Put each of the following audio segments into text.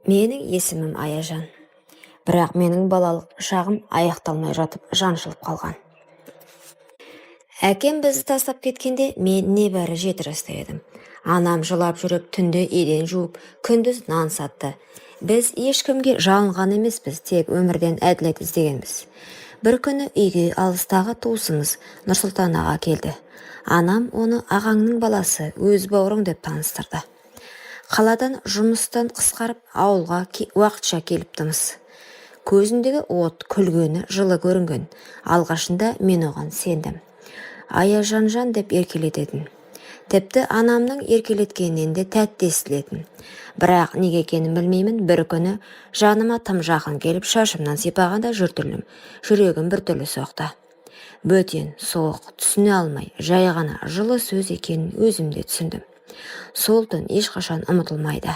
Менің есімім Аяжан. Бірақ менің балалық шағым аяқталмай жатып жаншылып қалған. Әкем бізді тастап кеткенде мен небәрі 7 жаста едім. Анам жылап жүріп, түнде еден жуып, күндіз нан сатты. Біз ешкімге жалынған емеспіз, тек өмірден әділет іздегенбіз. Бір күні үйге алыстағы туысымыз Нұрсұлтан аға келді. Анам оны ағаңның баласы, өз бауырың деп таныстырды. Қаладан жұмыстан қысқарып ауылға уақытша келіптіміз. Көзіндегі от, күлгені жылы көрінген. Алғашында мен оған сендім. Аяжан деп еркелететін. Тіпті анамның еркелеткенінен де тәтті естілетін. Бірақ неге екенін білмеймін, бір күні жаныма тым жақын келіп шашымнан сипағанда жүрегім біртүрлі соқты. Бөтен, соғық, түсіне алмай, жай ғана жылы сөз екенін өзімде түсіндім. Сол түн ешқашан ұмытылмайды.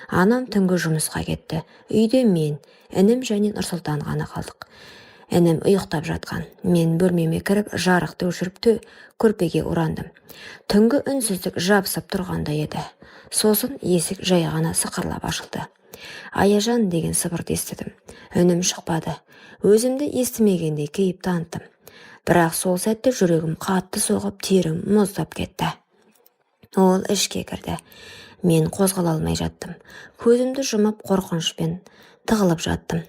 Анам түнгі жұмысқа кетті. Үйде мен, інім және Нұрсұлтан ғана қалдық. Інім ұйықтап жатқан. Мен бөлмеме кіріп, жарықты өшіріп көрпеге орандым. Түнгі үнсіздік жабысып тұрғанда еді. Сосын есік жай ғана сықырлап ашылды. Аяжан деген сыбырды естідім. Үнім шықпады. Өзімді естімегендей кейіп таныттым. Бірақ сол сәтте жүрегім қатты соғып, терім мұздап кетті. Ол ішке кірді. Мен қозғала алмай жаттым. Көзімді жұмып қорқынышпен тығылып жаттым.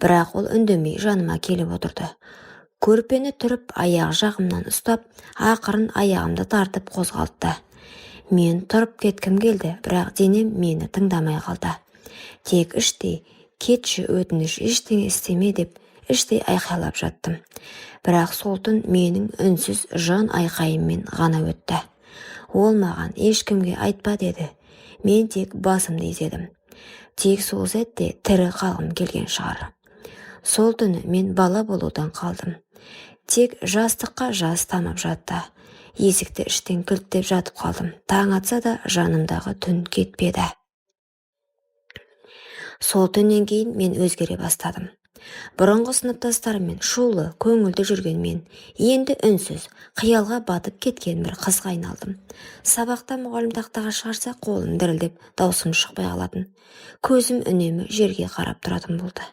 Бірақ ол үндемей жаныма келіп отырды. Көрпені түріп, аяқ жағымнан ұстап, ақырын аяғымды тартып қозғалтты. Мен тұрып кеткім келді, бірақ денем мені тыңдамай қалды. Тек іштей, кетші өтініш, ештеңе істеме деп, іштей айқайлап жаттым. Бірақ сол түн менің үнсіз жан айқайыммен ғана өтті. Ол маған ешкімге айтпа деді. Мен тек басымды изедім. Тек сол сәтте тірі қалғым келген шығар. Сол түні мен бала болудан қалдым. Тек жастыққа жас тамып жатты. Есікті іштен кілттеп жатып қалдым. Таң атса да жанымдағы түн кетпеді. Сол түннен кейін мен өзгере бастадым. Бұрынғы сыныптастарыммен шулы, көңілді жүрген мен енді үнсіз, қиялға батып кеткен бір қызға айналдым. Сабақта мұғалім тақтаға шығарса, қолым дірілдеп, даусым шықпай қалатын. Көзім үнемі жерге қарап тұратын болды.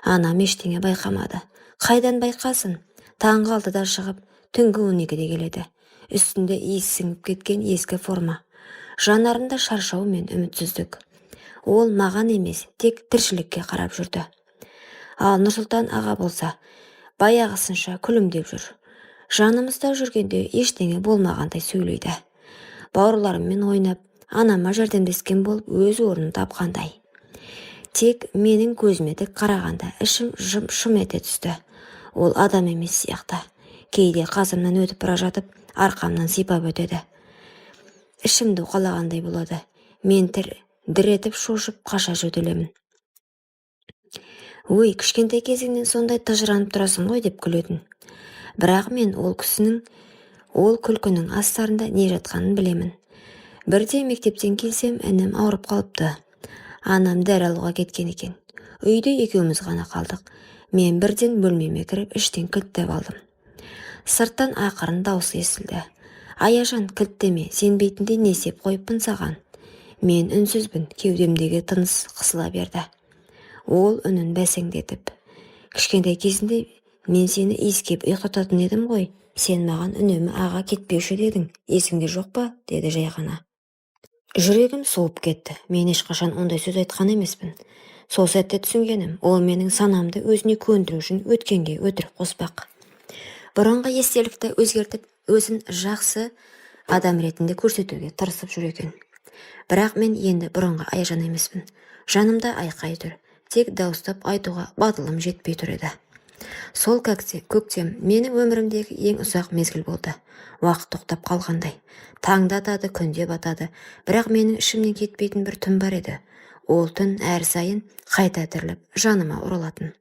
Анам ештеңе байқамады. Қайдан байқасын? Таңғы 6-да шығып, түнгі 12-де келеді. Үстінде иіс сіңіп кеткен ескі форма. Жанарында шаршау мен үмітсіздік. Ол маған емес, тек тіршілікке қарап жүрді. Ал Нұрсұлтан аға болса, баяғысынша күлімдеп жүр. Жанымызда жүргенде ештеңе болмағандай сөйлейді. Бауырларыммен ойнап, анама жәрдемдескен болып өз орнын тапқандай. Тек менің көзіме тік қарағанда ішім шым ете түсті. Ол адам емес сияқты. Кейде қасымнан өтіп бара жатып, арқамнан сипап өтеді. Ішімді уқалағандай болады. Мен дір етіп шошып қаша жөтелемін. Ой, кішкентай кезіңнен сондай тыжыранып тұрасың ғой деп күлетін. Бірақ мен ол күлкінің астарында не жатқанын білемін. Бірде мектептен келсем, інім ауырып қалыпты. Анам дәрі алуға кеткен екен. Үйде екеуміз ғана қалдық. Мен бірден бөлмеме кіріп, іштен кілттеп алдым. Сырттан ақырын даусы естілді. Аяжан, кілттеме, сенбейтіндей не істеп қойыппын саған. Мен үнсізбін, кеудемдегі тыныс қысыла берді. Ол үнін бәсеңдетіп: кішкентай кезінде мен сені иіскеп ұйықтататын едім ғой. Сен маған үнемі аға кетпеуші дедің. Есіңде жоқ па? Деді жай ғана. Жүрегім суып кетті. Мен ешқашан ондай сөз айтқан емеспін. Сол сәтте түсінгенім, ол менің санамды өзіне көндіру үшін өткенге өтірік қоспақ. Бұрынғы естелікті өзгертіп, өзін жақсы адам ретінде көрсетуге тырысып жүр екен. Бірақ мен енді бұрынғы Аяжан емеспін. Жанымда айқай тұр. Тек дауыстап айтуға батылым жетпей тұр еді. Сол көктем менің өмірімдегі ең ұзақ мезгіл болды. Уақыт тоқтап қалғандай. Таңда атады, күнде батады. Бірақ менің ішімнен кетпейтін бір түн бар еді. Ол түн әр сайын қайта тіріліп, жаныма оралатын.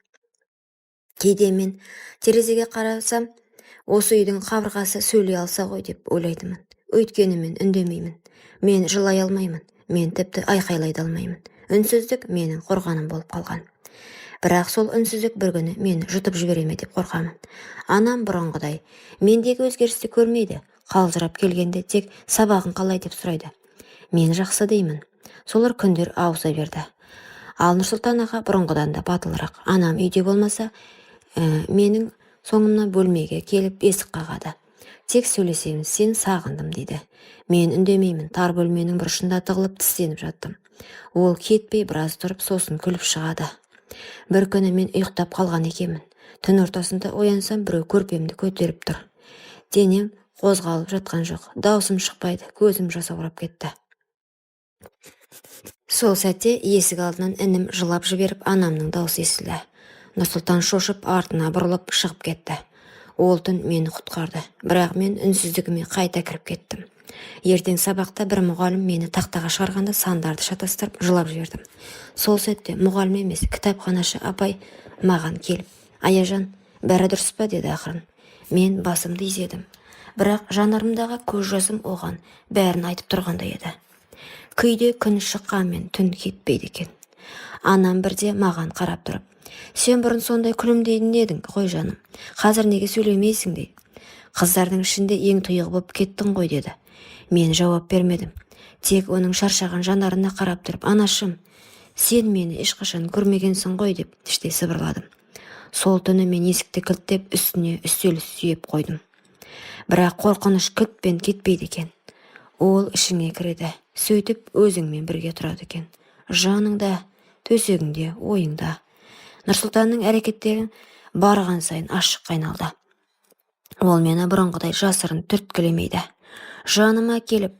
Кейде мен терезеге қарасам, осы үйдің қабырғасы сөйлей алса ғой деп ойлайтынмын. Өйткені мен үндемеймін. Мен жылай алмаймын. Мен тіпті айқайлай да алмаймын. Үнсіздік менің қорғаным болып қалған. Бірақ сол үнсіздік бір күні мені жұтып жібереме деп қорқамын. Анам бұрынғыдай мендегі өзгерісті көрмейді. Қалжырап келгенде тек сабағын қалай деп сұрайды. Мен жақсы деймін. Солар күндер ауыса берді. Ал Нұрсұлтан аға бұрынғыдан да батылырақ. Анам үйде болмаса, менің соңымнан бөлмеге келіп есік қағады. Тек сөйлесеміз, сен сағындым дейді. Мен үндемеймін, тар бөлменің бұрышында тығылып тістеніп жаттым. Ол кетпей біраз тұрып, сосын күліп шығады. Бір күні мен ұйықтап қалған екенмін. Түн ортасында оянсам, біреу көрпемді көтеріп тұр. Денем қозғалып жатқан жоқ. Даусым шықпайды, көзім жасаурап кетті. Сол сәтте есік алдынан інім жылап жіберіп, анамның даусы естілді. Нұрсұлтан шошып, артына бұрылып шығып кетті. Ол түн мені құтқарды, бірақ мен үнсіздігіме қайта кіріп кеттім. Ертең сабақта бір мұғалім мені тақтаға шығарғанда сандарды шатастырып жылап жібердім. Сол сәтте мұғалім емес, кітапханашы апай маған келіп, «Аяжан, бәрі дұрыс па?» деді ақырын. Мен басымды изедім, бірақ жанарымдағы көз жасым оған бәрін айтып тұрғандай еді. Күйде күн шыққанмен түн кетпейді екен. Анам бірде маған қарап тұрып, «Сен бұрын сондай күлімдейтін едің ғой жаным, қазір неге сөйлемейсің?» дейді. «Қыздардың ішінде ең тұйығы болып кеттің ғой» деді. Мен жауап бермедім. Тек оның шаршаған жанарына қарап тұрып, «Анашым, сен мені ешқашан көрмегенсің ғой» деп іштей сыбырладым. Сол түні мен есікті кілттеп, үстіне үстел сүйеп қойдым. Бірақ қорқыныш кілтпен кетпейді екен. Ол ішіңе кіреді, сөйтіп өзіңмен бірге тұрады екен. Жаныңда, төсегіңде, ойыңда. Нұрсұлтанның әрекеттерін барған сайын ашық айналды. Ол мені бұрынғыдай жасырын түрткілемейді. Жаныма келіп,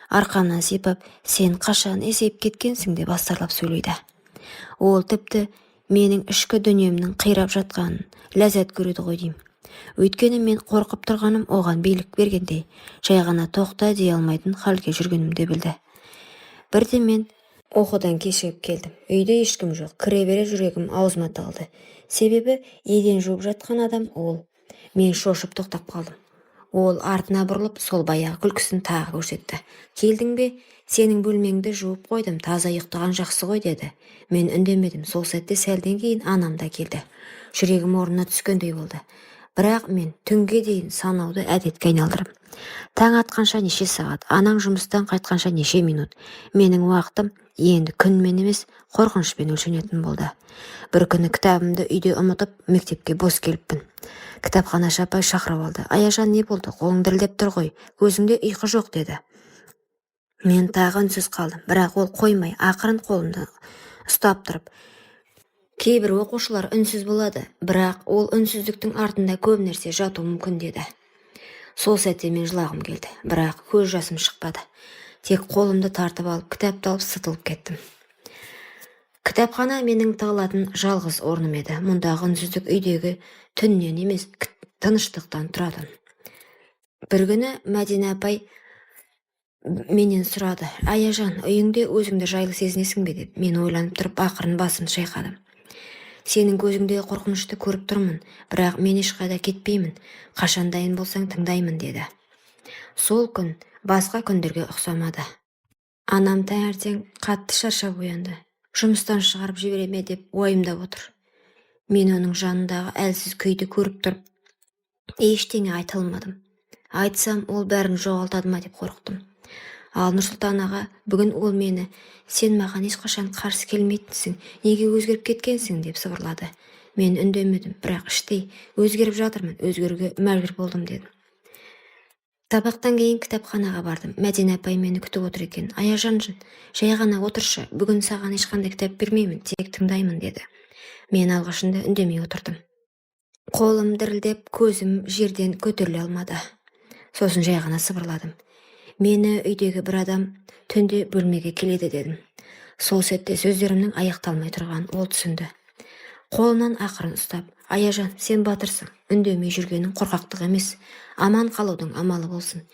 арқамнан сипап, «Сен қашан есейіп кеткенсің?» деп астарлап сөйлейді. Ол тіпті менің ішкі дүниемнің қирап жатқанын ләззат көреді ғой деймін. Өйткені мен қорқып тұрғаным оған билік бергендей, жай ғана тоқта дей алмайтын халге жүргенімді білді. Бірде мен оқудан кешігіп келдім. Үйде ешкім жоқ. Кіре бере жүрегім аузыма тығылды. Себебі еден жуып жатқан адам ол. Мен шошып тоқтап қалдым. Ол артына бұрылып, сол баяғы күлкісін тағы көрсетті. «Келдің бе? Сенің бөлмеңді жуып қойдым, таза ұйықтаған жақсы ғой» деді. Мен үндемедім. Сол сәтте сәлден кейін анам да келді. Жүрегім орнына түскендей болды. Бірақ мен түнге дейін санауды әдетке айналдырып. Таң атқанша неше сағат, анаң жұмыстан қайтқанша неше минут. Менің уақытым енді күнмен емес, қорқынышпен өлшенетін болды. Бір күні кітабымды үйде ұмытып, мектепке бос келіппін. Кітапханашы апай шақырып алды. «Аяжан, не болды? Қолың дірілдеп тұр ғой. Көзіңде ұйқы жоқ» деді. Мен тағы үнсіз қалдым, бірақ ол қоймай, ақырын қолымды ұстап тұрып, «Кейбір оқушылар үнсіз болады, бірақ ол үнсіздіктің артында көп нәрсе жатуы мүмкін» деді. Сол сәтте мен жылағым келді, бірақ көз жасым шықпады. Тек қолымды тартып алып, кітапты алып сытылып кеттім. Кітапхана менің тығылатын жалғыз орным еді. Мұндағы үнсіздік үйдегі түннен емес, тыныштықтан тұратын. Бір күні Мәдина апай менен сұрады, «Аяжан, үйіңде өзіңді жайлы сезінесің бе?» деп. Мен ойланып тұрып, ақырын басымды шайқадым. «Сенің көзіңдегі қорқынышты көріп тұрмын, бірақ мен ешқайда кетпеймін. Қашан дайын болсаң тыңдаймын» деді. Сол күн басқа күндерге ұқсамады. Анам таңертең қатты шаршап оянды. Жұмыстан шығарып жібере ме деп ойымда отыр. Мен оның жанындағы әлсіз күйді көріп тұрып, ештеңе айта алмадым. Айтсам, ол бәрін жоғалтады ма деп қорықтым. Ал Нұрсұлтан аға, бүгін ол мені, «Сен маған ешқашан қарсы келмейтінсің, неге өзгеріп кеткенсің?» деп сыбырлады. Мен үндемедім, бірақ іштей, «Өзгеріп жатырмын, өзгеруге мәжбүр болдым» дедім. Сабақтан кейін кітапханаға бардым. Мәдина апай мені күтіп отыр екен. «Аяжан, жай ғана отыршы, бүгін саған ешқандай кітап бермеймін, тек тыңдаймын» деді. Мен алғашында үндемей отырдым. Қолым дірілдеп, көзім жерден көтеріле алмады. Сосын жай ғана сыбырладым. «Мені үйдегі бір адам түнде бөлмеге келеді» дедім. Сол сәтте сөздерімнің аяқталмай тұрған ол түсінді. Қолынан ақырын ұстап, «Аяжан, сен батырсың, үндемей жүргенің қорқақтық емес, аман қалудың амалы болсын.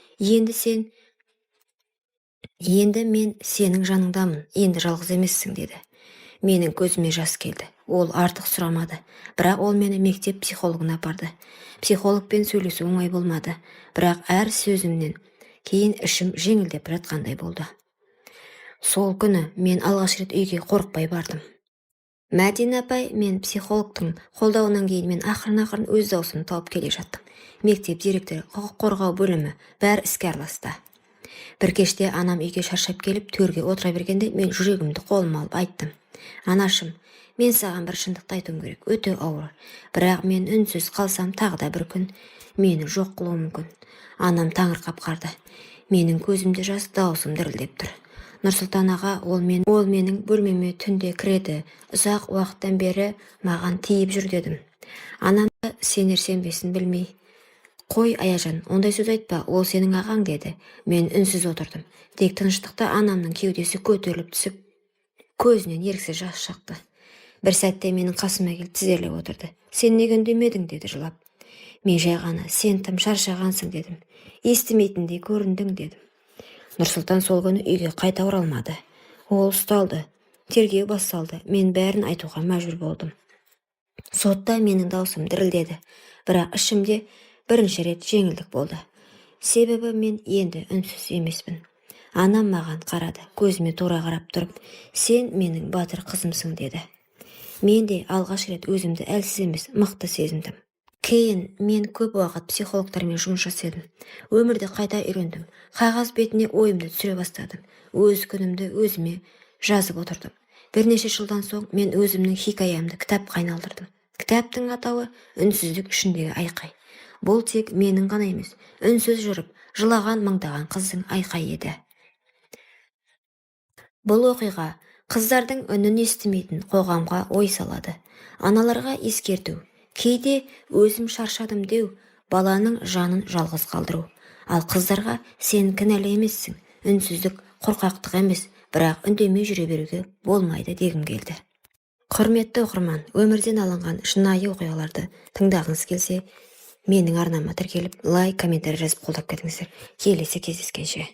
Енді мен сенің жаныңдамын, енді жалғыз емессің» деді. Менің көзіме жас келді. Ол артық сұрамады, бірақ ол мені мектеп психологына апарды. Психологпен сөйлесу оңай болмады, бірақ әр сөзімнен кейін ішім жеңілдеп жатқандай болды. Сол күні мен алғаш рет үйге қорықпай бардым. Мәдина апай мен психологтың қолдауынан кейін мен ақырын өз даусымды тауып келе жаттым. Мектеп директоры, құқық қорғау бөлімі бәрі іске араласты. Bir kеште анам үйге шаршап келіп, төрге отыра бергенде мен жүрегімді қолыма алып айттым. Анашым, мен саған бір шындықты айтуым керек, өте ауыр. Бірақ мен үнсіз қалсам тағы да бір күн мені жоқ қылуы мүмкін. Анам таңырқап қарды. Менің көзімде жас, даусым дірілдеп тұр. Нұрсұлтан аға, ол менің бөлмеме түнде кіреді. Ұзақ уақыттан бері маған тиіп жүр дедім. Анам да сенер-сенбесін білмей, қой Аяжан, ондай сөз айтпа, ол сенің ағаң деді. Мен үнсіз отырдым. Тек тыныштықта анамның кеудесі көтеріліп түсіп, көзінен еріксіз жас шақты. Бір сәтте менің қасыма келіп тізерлеп отырды. Сен неге үндемедің деді жылап. Мен жай ғана, сен тым шаршағансың дедім. Естімейтіндей көріндің дедім. Нұрсұлтан сол күні үйге қайта оралмады. Ол ұсталды. Тергеу басталды. Мен бәрін айтуға мәжбүр болдым. Сотта менің даусым дірілдеді. Бірақ ішімде бірінші рет жеңілдік болды. Себебі мен енді үнсіз емеспін. Анам маған қарады, көзіме тура қарап тұрып, сен менің батыр қызымсың деді. Мен де алғаш рет өзімді әлсіз емес, мықты сезіндім. Кейін мен көп уақыт психологтармен жұмыс жасадым. Өмірді қайта үйрендім. Қағаз бетіне ойымды түсіре бастадым. Өз күнімді өзіме жазып отырдым. Бірнеше жылдан соң мен өзімнің хикаямды кітапқа айналдырдым. Кітаптың атауы «Үнсіздік ішіндегі айқай». Бұл тек менің ғана емес, үнсіз жүріп, жылаған мыңдаған қыздың айқайы еді. Бұл оқиға қыздардың үнін естімейтін қоғамға ой салады. Аналарға ескерту. Кейде өзім шаршадым деу, баланың жанын жалғыз қалдыру. Ал қыздарға сен кінәлі емессің. Үнсіздік қорқақтық емес, бірақ үндемей жүре беруге болмайды дегім келді. Құрметті оқырман, өмірден алынған шынайы оқиғаларды тыңдағыңыз келсе, менің арнама тіркеліп, лайк, комментарий жазып қолдап кетіңіздер. Келесі кездескенше.